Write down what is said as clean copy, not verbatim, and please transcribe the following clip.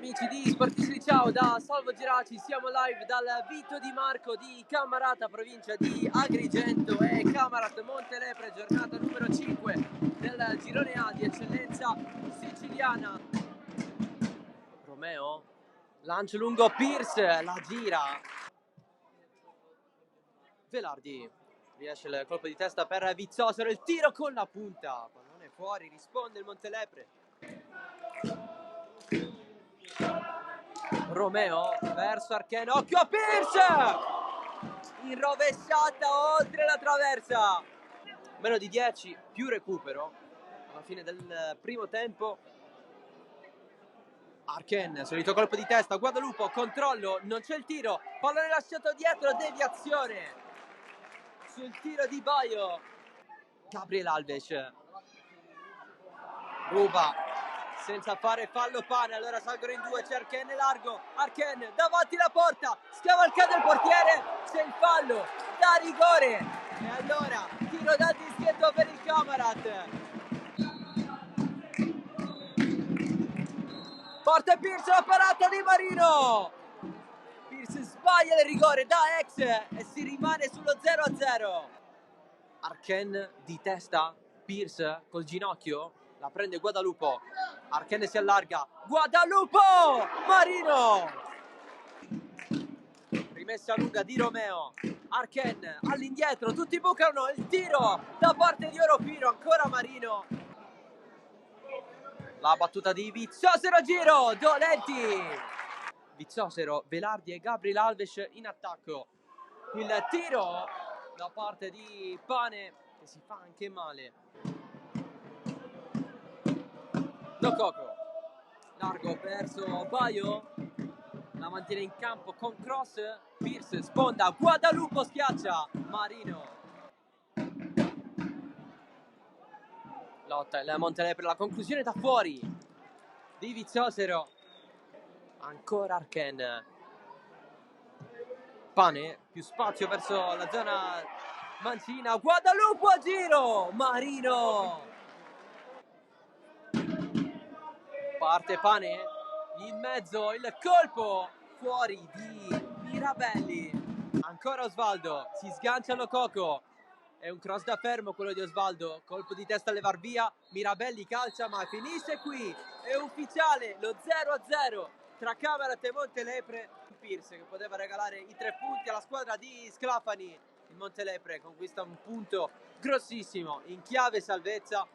amici di Sportisti, ciao da Salvo Geraci, siamo live dal Vito Di Marco di Camarata, provincia di Agrigento, e Camarat Montelepre, giornata numero 5 del girone A di eccellenza siciliana. Romeo, lancio lungo, Pierce la gira, Velardi riesce il colpo di testa per Vizzosero, il tiro con la punta, pallone fuori, risponde il Montelepre. Romeo verso Archen, occhio a Pierce, in rovesciata oltre la traversa. Meno di 10 più recupero alla fine del primo tempo. Archen, solito colpo di testa, Guadalupo, controllo, non c'è il tiro, pallone lasciato dietro, deviazione sul tiro di Baio. Gabriel Alves ruba senza fare fallo Pane, allora salgono in due, c'è Archen largo, Archen davanti la porta, scavalcata il portiere, c'è il fallo da rigore e allora tiro da dischetto per il Camarat. Forte Pierce, la parata di Marino, Pierce sbaglia il rigore da ex e si rimane sullo 0-0. Archen di testa, Pierce col ginocchio, la prende Guadalupo, Archen si allarga, Guadalupo, Marino, rimessa lunga di Romeo, Archen all'indietro, tutti bucano, il tiro da parte di Oropino, ancora Marino, la battuta di Vizzosero, giro, Dolenti, Vizzosero, Velardi e Gabriel Alves in attacco, il tiro da parte di Pane che si fa anche male. Lococo, largo verso Baio, la mantiene in campo con cross, Pierce sponda, Guadalupo schiaccia, Marino. Lotta il Montelepre per la conclusione da fuori di Vizzosero, ancora Archen. Pane, più spazio verso la zona mancina, Guadalupo a giro, Marino. Parte Pane, in mezzo il colpo fuori di Mirabelli, ancora Osvaldo, si sgancia Lococo, è un cross da fermo quello di Osvaldo, colpo di testa a levar via, Mirabelli calcia ma finisce qui, è ufficiale lo 0-0 tra Camarat e Montelepre. Pierce che poteva regalare i 3 punti alla squadra di Sclafani, il Montelepre conquista un punto grossissimo in chiave salvezza